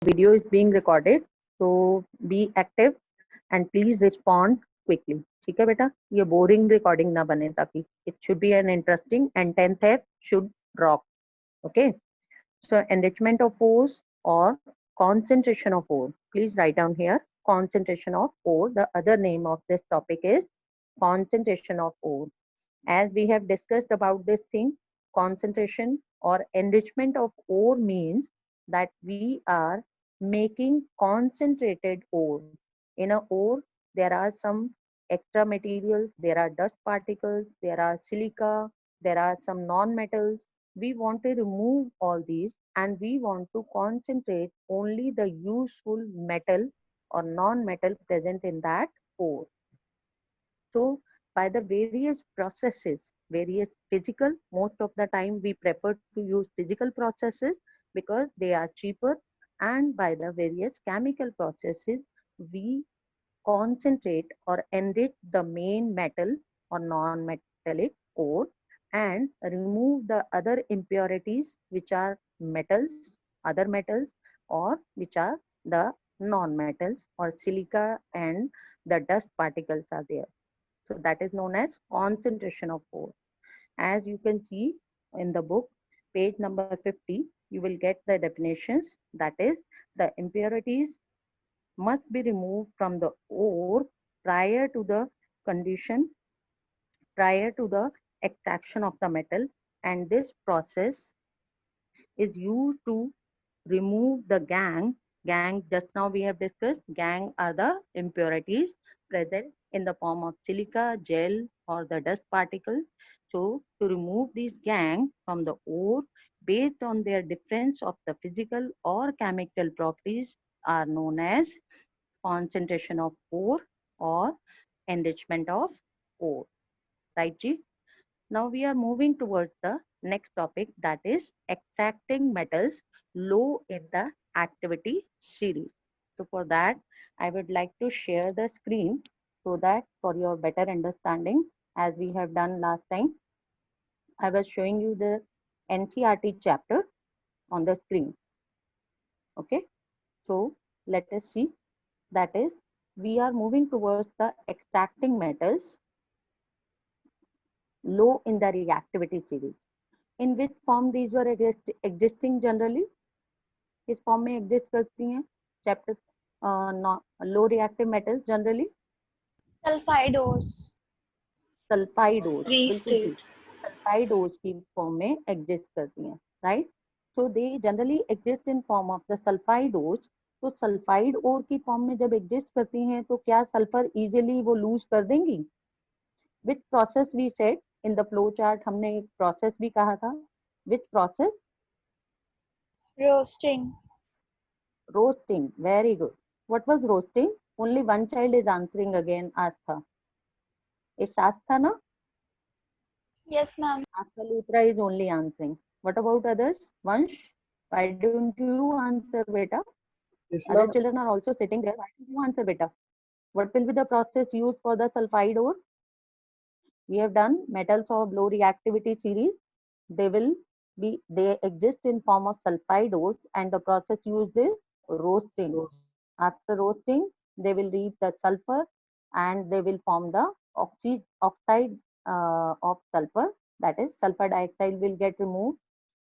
video is being recorded, so be active and please respond quickly. ठीक है बेटा, ये boring recording ना बने, ताकि it should be an interesting and 10th should rock. Okay, so enrichment of ores or concentration of ore. Please write down here concentration of ore. The other name of this topic is concentration of ore. As we have discussed about this thing, concentration or enrichment of ore means that we are making concentrated ore. In a ore, there are some extra materials, there are dust particles, there are silica, there are some non-metals. We want to remove all these and we want to concentrate only the useful metal or non-metal present in that ore. So by the various processes, various physical, most of the time we prefer to use physical processes because they are cheaper, and by the various chemical processes, we concentrate or enrich the main metal or non-metallic ore and remove the other impurities which are metals, other metals, or which are the non-metals or silica and the dust particles are there. So that is known as concentration of ore. As you can see in the book, page number 50, you will get the definitions. That is, the impurities must be removed from the ore prior to the condition, prior to the extraction of the metal, and this process is used to remove the gangue. Gangue, just now we have discussed, gangue are the impurities present in the form of silica, gel, or the dust particles. So to remove these gangue from the ore based on their difference of the physical or chemical properties are known as concentration of ore or enrichment of ore. Right, Ji? Now we are moving towards the next topic, that is extracting metals low in the activity series. So for that, I would like to share the screen so that for your better understanding, as we have done last time, I was showing you the NCERT chapter on the screen. Okay, so let us see. That is, we are moving towards the extracting metals low in the reactivity series. In which form these were existing generally? किस form में exist करती हैं chapter low reactive metals generally? Sulphide ores, sulphide ores, बिल्कुल restate, ठीक, sulphide ores की form में exist करती हैं, right? So they generally exist in form of the sulphide ores. तो सल्फाइड ओर की फॉर्म में जब एग्जिस्ट करती हैं तो क्या सल्फर इजीली वो लूज कर देंगी? Which process we said in the flow chart, हमने एक प्रोसेस भी कहा था. Which process? Roasting. Roasting, very good. What was roasting? Only one child is answering again, Astha. Is Astha, no? Yes, ma'am. Astha Luthra is only answering. What about others? Vansh, why don't you answer, beta? Yes, Other ma'am. children are also sitting there. Why don't you answer, beta? What will be the process used for the sulfide ore? We have done metals of low reactivity series. They exist in form of sulfide ores, and the process used is roasting. After roasting, they will reach the sulfur and they will form the oxide of sulfur. That is, sulfur dioxide will get removed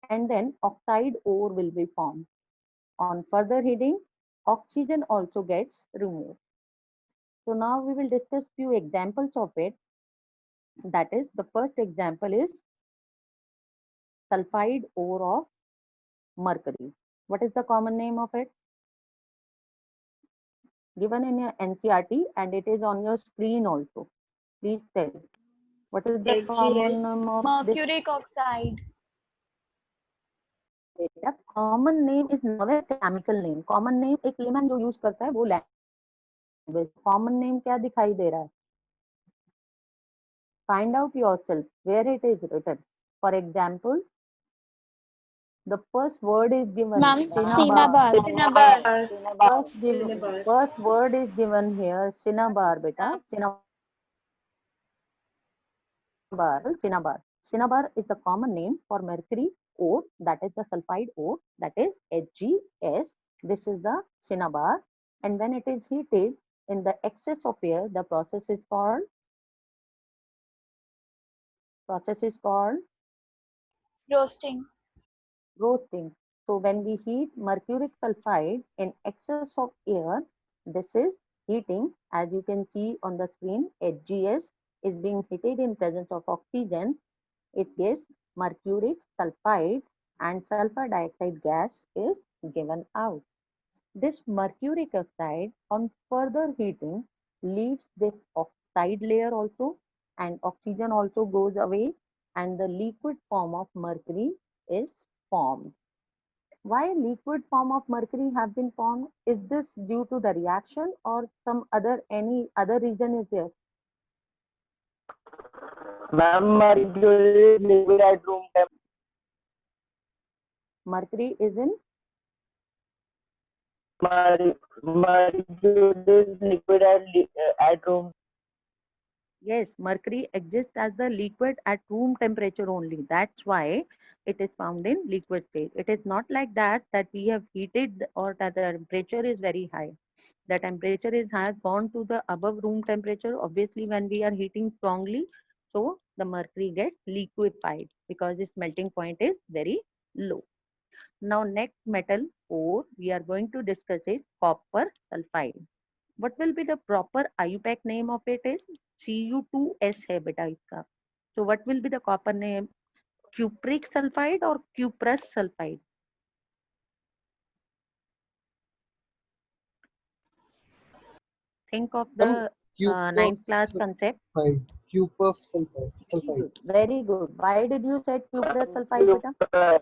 and then oxide ore will be formed. On further heating, oxygen also gets removed. So now we will discuss few examples of it. That is, the first example is sulfide ore of mercury. What is the common name of it? Given in your NCERT and it is on your screen also. Please tell. What is the common name of this? Mercuric oxide. Common name is not a chemical name. Common name एक layman जो use करता है वो language. Common name क्या दिखाई दे रहा है? Find out yourself where it is written. For example, the first word is given. Ma'am, Cinnabar. cinnabar. First word is given here. Cinnabar, beta. Cinnabar. Cinnabar is the common name for mercury ore, that is the sulfide ore, that is HGS, This is the cinnabar, and when it is heated in the excess of air, the process is called Roasting. roasting. So when we heat mercuric sulfide in excess of air, this is heating. As you can see on the screen, HGS is being heated in presence of oxygen. It gives mercuric sulfide and sulfur dioxide gas is given out. This mercuric oxide on further heating leaves this oxide layer also, and oxygen also goes away, and the liquid form of mercury is formed. Why liquid form of mercury have been formed? Is this due to the reaction or any other reason is there? Ma'am, mercury is liquid at room temp. Mercury is in Mercury is liquid at room. Yes, mercury exists as the liquid at room temperature only. That's why it is found in liquid state. It is not like that we have heated or that the temperature is very high. The temperature has gone to the above room temperature. Obviously, when we are heating strongly, so the mercury gets liquefied because its melting point is very low. Now, next metal ore we are going to discuss is copper sulfide. What will be the proper IUPAC name of it is Cu2S है बेटा इसका. So what will be the copper name? Cupric sulfide or cuprous sulfide? Think of the ninth class concept. Cube of sulfide. Very good. Why did you say cuprous sulfide beta?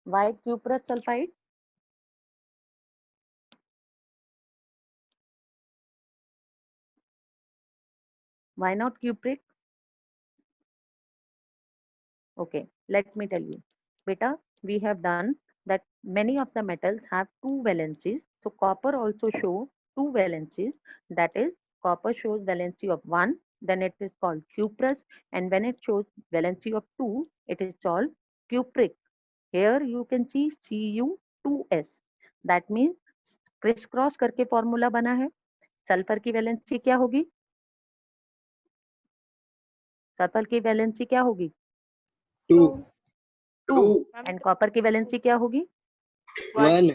Why cuprous sulfide? Why not cupric? Okay, let me tell you. Beta, we have done that many of the metals have two valencies. So copper also show two valencies. That is, copper shows valency of 1, then it is called cuprous, and when it shows valency of 2, it is called cupric. Here you can see Cu2S. That means criss cross करके formula बना है. Sulphur की valency क्या होगी? Sulphur की valency क्या होगी? 2. 2. And copper की वैलेंसी क्या होगी? 1.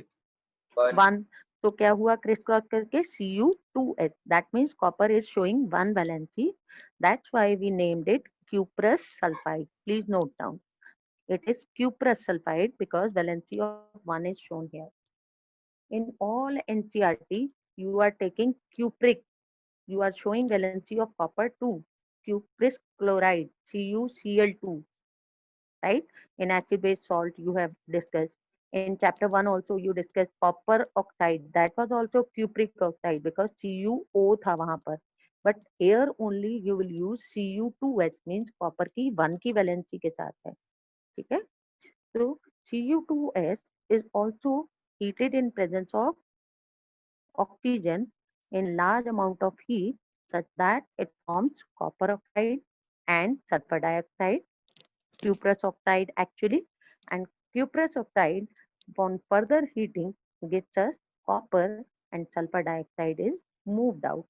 1. तो क्या हुआ क्रिस क्रॉस करके Cu2S. That means copper is showing one valency. That's why we named it cuprous sulfide. Please note down. It is cuprous sulfide because valency of 1 is shown here. In all NCERT, you are taking cupric. You are showing valency of copper 2. Cupric chloride, CuCl2. Right? In acid-base salt, you have discussed. In chapter 1 also, you discussed copper oxide. That was also cupric oxide because CuO था वहां पर. But here only you will use Cu2S, means copper की 1 की valency के साथ है. ठीक है? So Cu2S is also heated in presence of oxygen in large amount of heat such that it forms copper oxide and sulfur dioxide, cuprous oxide actually, and cuprous oxide upon further heating gives us copper and sulfur dioxide is moved out.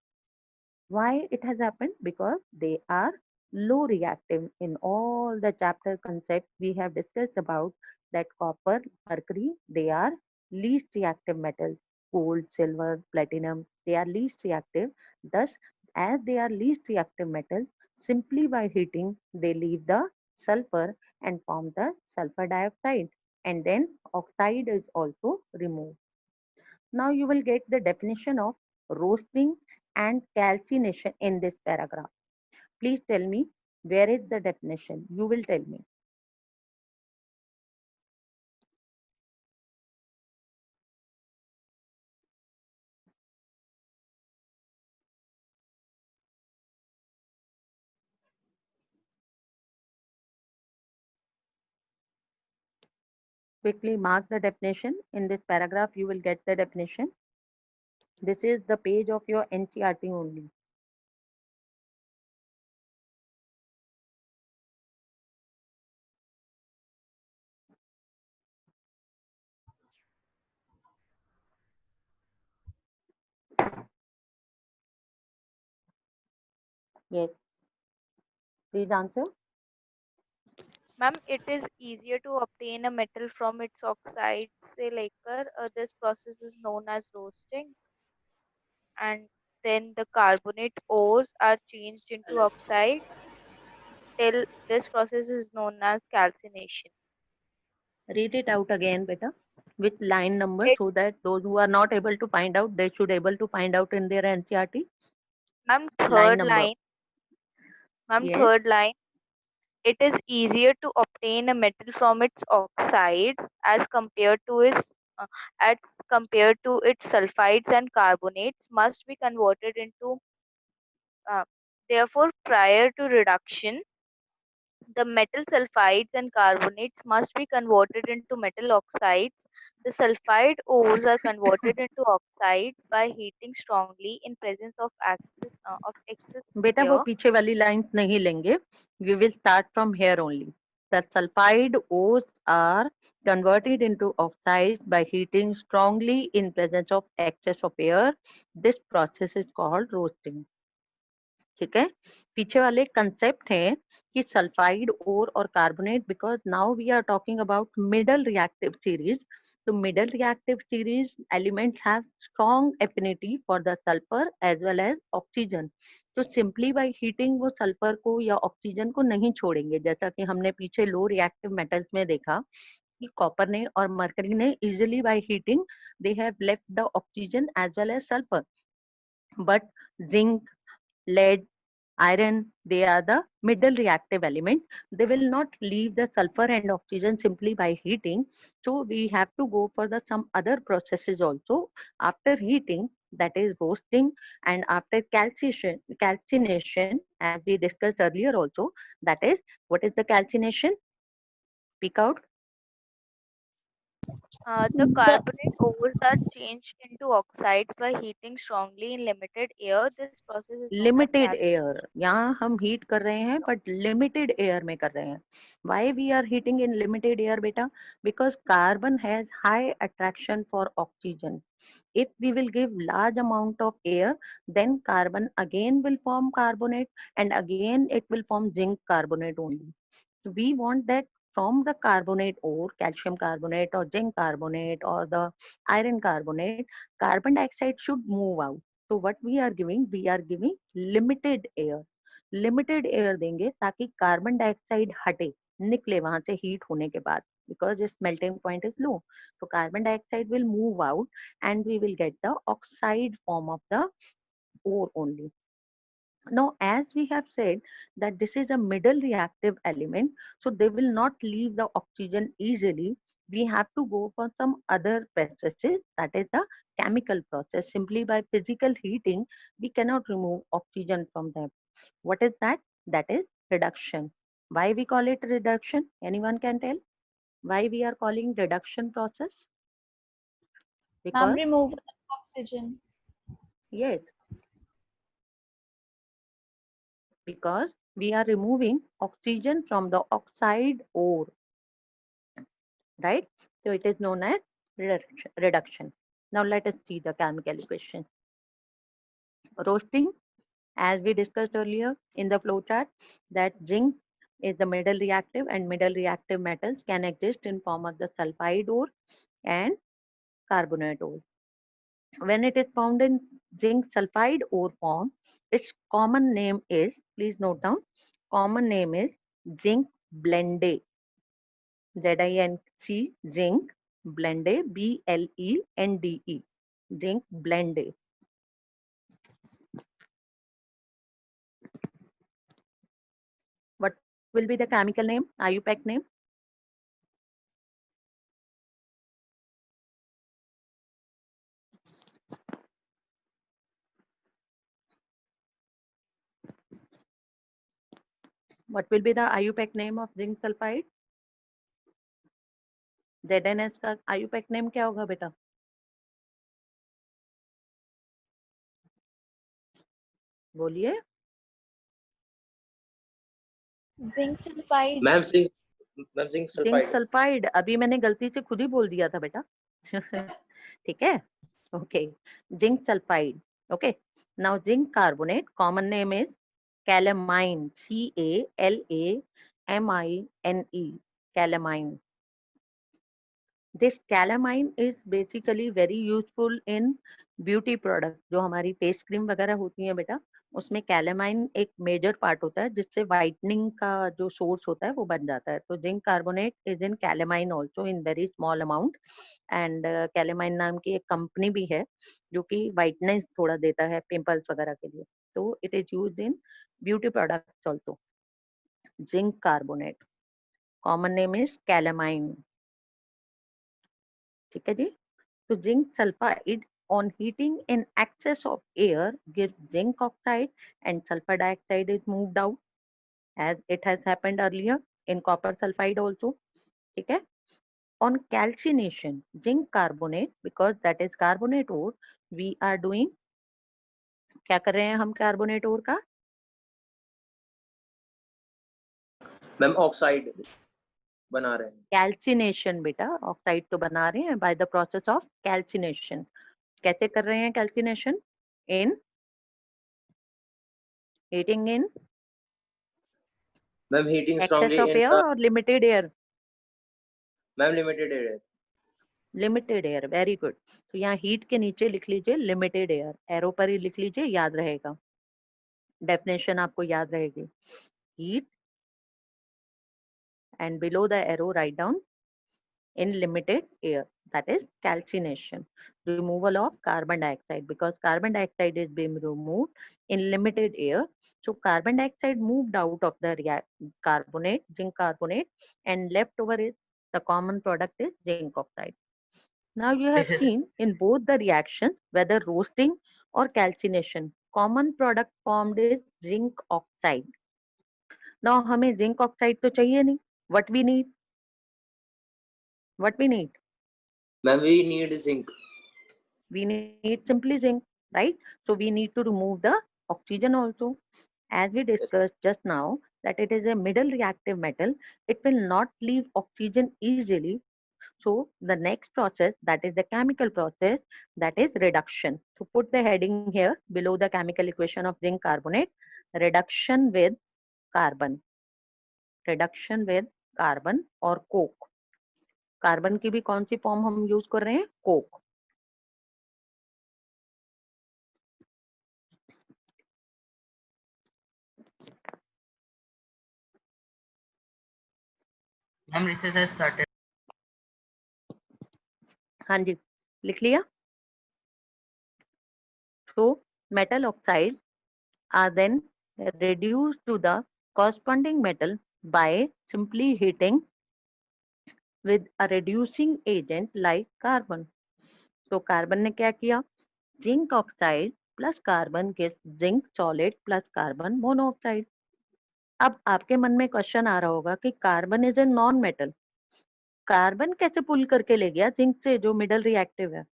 Why it has happened? Because they are low reactive. In all the chapter concepts we have discussed about that copper, mercury, they are least reactive metals. Gold, silver, platinum, they are least reactive. Thus, as they are least reactive metals, simply by heating, they leave the sulfur and form the sulfur dioxide. And then oxide is also removed. Now you will get the definition of roasting and calcination in this paragraph. Please tell me, where is the definition? You will tell me. Quickly mark the definition. In this paragraph, you will get the definition. This is the page of your NCERT only. Yes, please answer. Ma'am, it is easier to obtain a metal from its oxide से लेकर this process is known as roasting, and then the carbonate ores are changed into oxide till this process is known as calcination. Read it out again, beta. Which line number, It, so that those who are not able to find out, they should able to find out in their NCERT. ma'am, Line third number. line, ma'am, Yes. third line. It is easier to obtain a metal from its oxide as compared to uh, as compared to its sulfides and carbonates must be converted into uh, therefore prior to reduction the metal sulfides and carbonates must be converted into metal oxides. The sulfide ores are converted into oxides by heating strongly in presence of excess बेटा वो air. पीछे वाली lines नहीं लेंगे. We will start from here only. The sulfide ores are converted into oxides by heating strongly in presence of excess of air. This process is called roasting. ठीक है. पीछे वाले कंसेप्ट है कि सल्फाइड ओर और carbonate, because now we are talking about middle reactive series. तो middle reactive series elements have strong affinity for the sulphur as well as oxygen. तो simply by heating वो सल्फर को या oxygen को नहीं छोड़ेंगे, जैसा कि हमने पीछे लो रिएक्टिव मेटल्स में देखा कि कॉपर ने और मरकरी ने easily by heating they have left the oxygen as well as sulphur. But zinc, lead, iron, they are the middle reactive element. They will not leave the sulfur and oxygen simply by heating. So we have to go for the some other processes also after heating, that is roasting, and after calcination, as we discussed earlier also. That is, what is the calcination? Speak out. The carbonate ores are changed into oxides by heating strongly in limited air. This process is known as limited calcination. Air. यहाँ हम heat कर रहे हैं but limited air में कर रहे हैं. Why we are heating in limited air बेटा? Because carbon has high attraction for oxygen. If we will give large amount of air, then carbon again will form carbonate, and again it will form zinc carbonate only. So we want that from the carbonate ore, calcium carbonate or zinc carbonate or the iron carbonate, carbon dioxide should move out. So what we are giving? We are giving limited air. Limited air देंगे ताकि carbon dioxide हटे, निकले वहां से heat होने के बाद, because its melting point is low. So carbon dioxide will move out and we will get the oxide form of the ore only. Now, as we have said that this is a middle reactive element, so they will not leave the oxygen easily. We have to go for some other processes, that is the chemical process. Simply by physical heating, we cannot remove oxygen from them. What is that? That is reduction. Why we call it reduction? Anyone can tell? Why we are calling reduction process? Ma'am, Because, remove oxygen. yes, because we are removing oxygen from the oxide ore, right? So it is known as reduction. Now let us see the chemical equation. Roasting, as we discussed earlier in the flow chart, that zinc is the middle reactive, and middle reactive metals can exist in form of the sulfide ore and carbonate ore. When it is found in zinc sulfide ore form, its common name is, please note down, common name is zinc blende. ZINC, zinc blende, BLENDE, zinc blende. What will be the chemical name, IUPAC name? What will be the IUPAC name of zinc sulfide? ZNS का IUPAC name क्या होगा बेटा? बोलिए. Zinc sulfide. Ma'am zinc zinc sulphide. Sulphide. अभी मैंने गलती से खुद ही बोल दिया था बेटा. ठीक है. Okay, zinc sulfide. Okay, now zinc carbonate, common name is calamine, CALAMINE, calamine. This calamine is basically very useful in beauty product. जो हमारी फेस क्रीम वगैरह होती है बेटा, उसमें कैलेमाइन एक मेजर पार्ट होता है जिससे वाइटनिंग का जो सोर्स होता है वो बन जाता है. तो zinc carbonate is in calamine also in very small amount. And calamine नाम की एक कंपनी भी है जो कि वाइटनेस थोड़ा देता है पिंपल्स वगैरह के लिए. तो it is used in beauty products also. Zinc carbonate, common name is calamine. ठीक है जी. तो zinc sulphide on heating in excess of air gives zinc oxide and sulfur dioxide is moved out as it has happened earlier in copper sulfide also. ठीक है. On calcination, zinc carbonate, because that is carbonate ore, we are doing, क्या कर रहे हैं हम carbonate ओर का? Ma'am oxide बना रहे हैं. कैल्सिनेशन बेटा, ऑक्साइड तो बना रहे हैं by the process of calcination. कैसे कर रहे हैं calcination? In heating in ma'am heating excess strongly of in air और limited air? Ma'am limited air. Limited air, very good. तो यहाँ हीट के नीचे लिख लीजिए लिमिटेड एयर, एरो पर ही लिख लीजिए, याद रहेगा, डेफिनेशन आपको याद रहेगी. Heat and below the arrow write down in limited air, that is calcination. Removal of carbon dioxide, because carbon dioxide is being removed in limited air. So carbon dioxide moved out of the carbonate, zinc carbonate, and left over is the common product is zinc oxide. Now you have seen in both the reactions, whether roasting or calcination, common product formed is zinc oxide. Now हमें zinc oxide तो चाहिए नहीं. What we need? What we need? Ma'am we need zinc. We need simply zinc, right? So we need to remove the oxygen also. As we discussed just now, that it is a middle reactive metal, it will not leave oxygen easily. So the next process, that is the chemical process, that is reduction. So put the heading here below the chemical equation of zinc carbonate, reduction with carbon. Reduction with carbon or coke. Carbon की भी कौन सी form हम use कर रहे हैं? Coke. Ma'am research has started. हाँ जी, लिख लिया. So metal oxides are then reduced to the corresponding metal by simply heating with a reducing agent like carbon. So carbon ने क्या किया? Zinc oxide plus carbon gives zinc solid plus carbon monoxide. अब आपके मन में question आ रहा होगा कि carbon is a non metal, carbon कैसे पुल करके ले गया जिंक से जो मिडल रिएक्टिव है?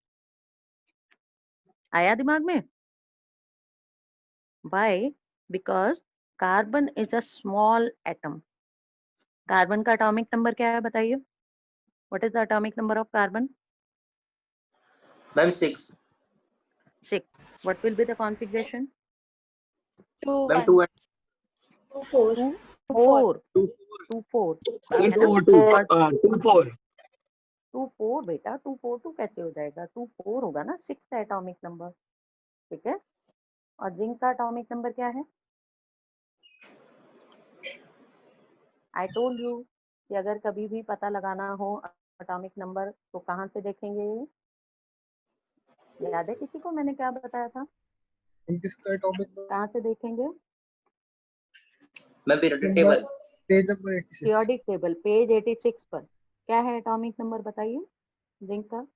आया दिमाग में? Why? Because carbon is a small atom. Carbon का एटॉमिक नंबर क्या है बताइए? What is the atomic number of carbon? Ma'am 6. 6. What will be the configuration? Ma'am 2 and 2, 4. 2, 4. है ना? 2, 4 बेटा, 2, 4, 2 कैसे हो जाएगा? 2, 4 होगा ना, 6 एटॉमिक नंबर. ठीक है. और जिंक का एटॉमिक नंबर क्या है? आई टोल्ड यू कि अगर कभी भी पता लगाना हो एटॉमिक नंबर तो कहाँ से देखेंगे? याद है किसी को मैंने क्या बताया था? किसका एटॉमिक कहाँ से देखेंगे? Ma'am periodic table. Page number 86. Periodic table page 86 पर. क्या है एटॉमिक नंबर बताइए जिंक का?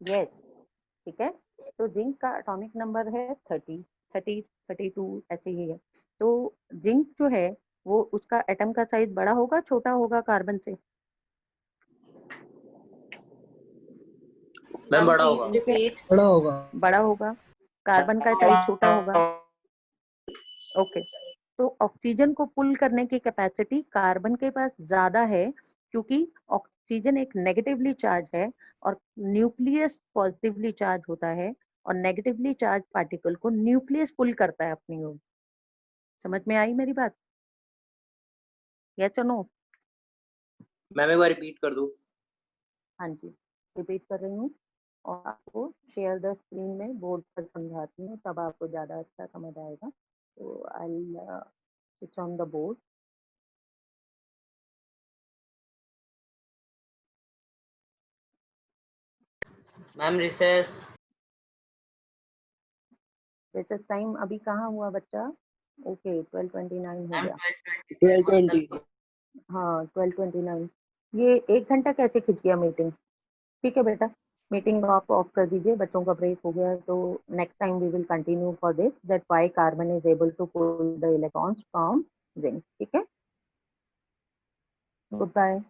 यस. ठीक है. तो जिंक का एटॉमिक नंबर है 30, 30, 32 ऐसे ही है. तो जिंक जो है वो उसका एटम का साइज बड़ा होगा छोटा होगा कार्बन से? मैम बड़ा होगा. बड़ा होगा. बड़ा होगा. कार्बन का साइज छोटा होगा. ओके. तो ऑक्सीजन को पुल करने की कैपेसिटी कार्बन के पास ज्यादा है क्योंकि ऑक्सीजन एक नेगेटिवली चार्ज है और न्यूक्लियस पॉजिटिवली चार्ज होता है और नेगेटिवली चार्ज पार्टिकल को न्यूक्लियस पुल करता है अपनी ओर। समझ में आई मेरी बात? यस और नो? मैम एक बार रिपीट कर दो। हाँ जी, रिपीट कर रही हूँ और आपको शेयर द स्क्रीन में बोर्ड पर समझाती हूँ, तब आपको ज़्यादा अच्छा समझ आएगा। तो I switch on the board. Ma'am, recess. Research time अभी कहाँ हुआ बच्चा? ओके 12:29 हो Ma'am, गया। 12:20. हाँ 12:29। ये 1 घंटा कैसे खिंच गया मीटिंग? ठीक है बेटा, मीटिंग आप ऑफ कर दीजिए, बच्चों का ब्रेक हो गया। तो next time we will continue for this, that why carbon is able to pull the electrons from zinc. ठीक है, गुड बाय।